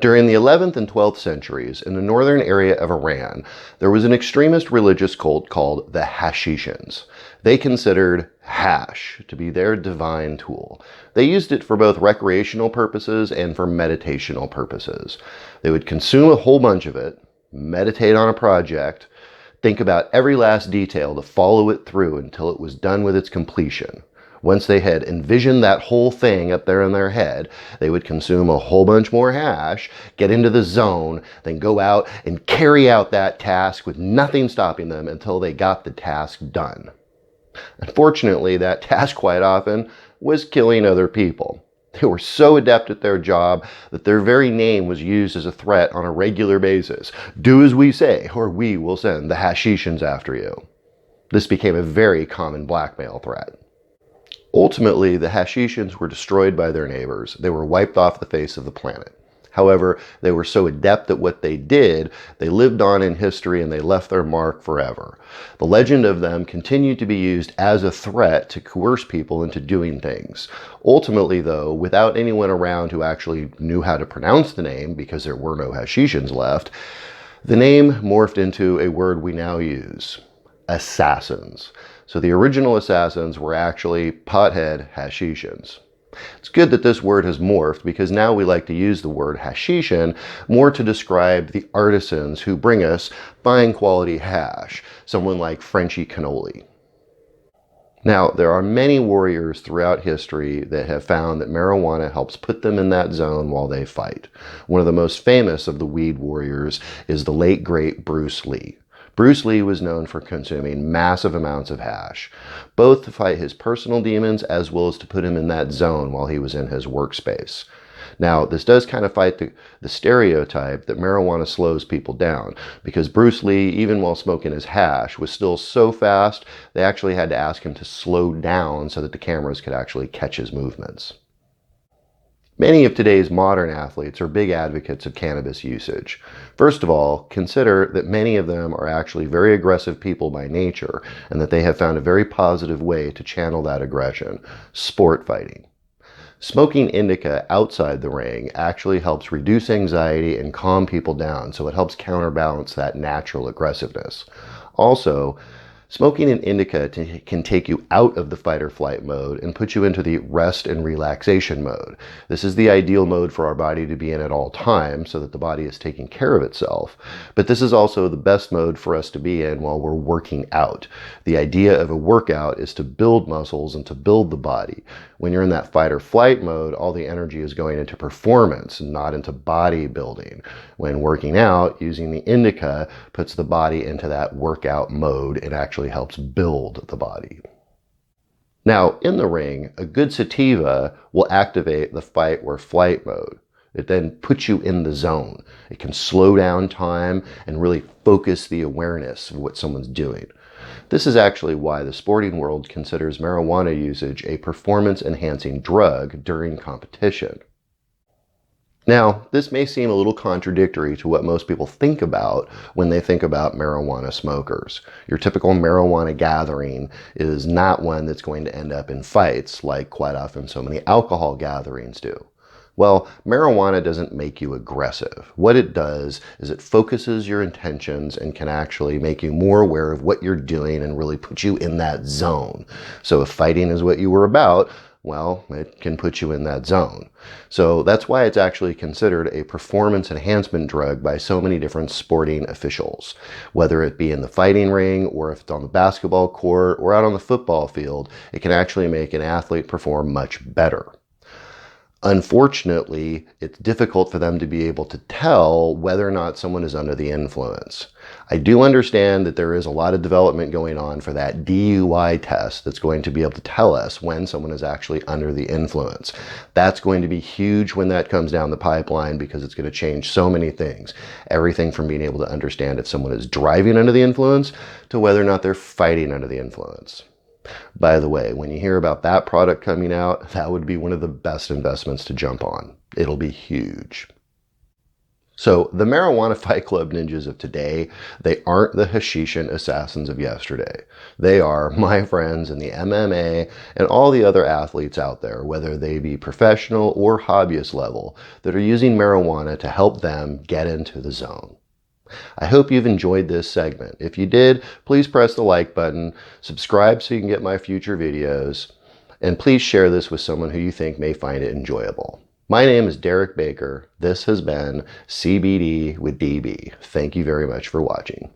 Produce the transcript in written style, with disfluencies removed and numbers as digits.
During the 11th and 12th centuries, in the northern area of Iran, there was an extremist religious cult called the Hashishans. They considered hash to be their divine tool. They used it for both recreational purposes and for meditational purposes. They would consume a whole bunch of it, meditate on a project, think about every last detail to follow it through until it was done with its completion. Once they had envisioned that whole thing up there in their head, they would consume a whole bunch more hash, get into the zone, then go out and carry out that task with nothing stopping them until they got the task done. Unfortunately, that task quite often was killing other people. They were so adept at their job that their very name was used as a threat on a regular basis. Do as we say, or we will send the Hashishans after you. This became a very common blackmail threat. Ultimately, the Hashishans were destroyed by their neighbors. They were wiped off the face of the planet. However, they were so adept at what they did, they lived on in history and they left their mark forever. The legend of them continued to be used as a threat to coerce people into doing things. Ultimately, though, without anyone around who actually knew how to pronounce the name, because there were no Hashishans left, the name morphed into a word we now use: assassins. So the original assassins were actually pothead Hashishans. It's good that this word has morphed, because now we like to use the word Hashishan more to describe the artisans who bring us fine quality hash, someone like Frenchy Cannoli. Now, there are many warriors throughout history that have found that marijuana helps put them in that zone while they fight. One of the most famous of the weed warriors is the late great Bruce Lee. Bruce Lee was known for consuming massive amounts of hash, both to fight his personal demons as well as to put him in that zone while he was in his workspace. Now, this does kind of fight the stereotype that marijuana slows people down, because Bruce Lee, even while smoking his hash, was still so fast, they actually had to ask him to slow down so that the cameras could actually catch his movements. Many of today's modern athletes are big advocates of cannabis usage. First of all, consider that many of them are actually very aggressive people by nature, and that they have found a very positive way to channel that aggression: sport fighting. Smoking indica outside the ring actually helps reduce anxiety and calm people down, so it helps counterbalance that natural aggressiveness. Also, smoking an indica can take you out of the fight or flight mode and put you into the rest and relaxation mode. This is the ideal mode for our body to be in at all times, so that the body is taking care of itself. But this is also the best mode for us to be in while we're working out. The idea of a workout is to build muscles and to build the body. When you're in that fight or flight mode, all the energy is going into performance, not into bodybuilding. When working out, using the indica puts the body into that workout mode. It actually helps build the body. Now, in the ring, a good sativa will activate the fight or flight mode. It then puts you in the zone. It can slow down time and really focus the awareness of what someone's doing. This is actually why the sporting world considers marijuana usage a performance-enhancing drug during competition. Now, this may seem a little contradictory to what most people think about when they think about marijuana smokers. Your typical marijuana gathering is not one that's going to end up in fights, like quite often so many alcohol gatherings do. Well, marijuana doesn't make you aggressive. What it does is it focuses your intentions and can actually make you more aware of what you're doing and really put you in that zone. So if fighting is what you were about, well, it can put you in that zone. So that's why it's actually considered a performance enhancement drug by so many different sporting officials. Whether it be in the fighting ring, or if it's on the basketball court, or out on the football field, it can actually make an athlete perform much better. Unfortunately, it's difficult for them to be able to tell whether or not someone is under the influence. I do understand that there is a lot of development going on for that DUI test that's going to be able to tell us when someone is actually under the influence. That's going to be huge when that comes down the pipeline, because it's going to change so many things. Everything from being able to understand if someone is driving under the influence to whether or not they're fighting under the influence. By the way, when you hear about that product coming out, that would be one of the best investments to jump on. It'll be huge. So the marijuana Fight Club ninjas of today, they aren't the Hashishin assassins of yesterday. They are my friends in the MMA and all the other athletes out there, whether they be professional or hobbyist level, that are using marijuana to help them get into the zone. I hope you've enjoyed this segment. If you did, please press the like button, subscribe so you can get my future videos, and please share this with someone who you think may find it enjoyable. My name is Derek Baker. This has been CBD with DB. Thank you very much for watching.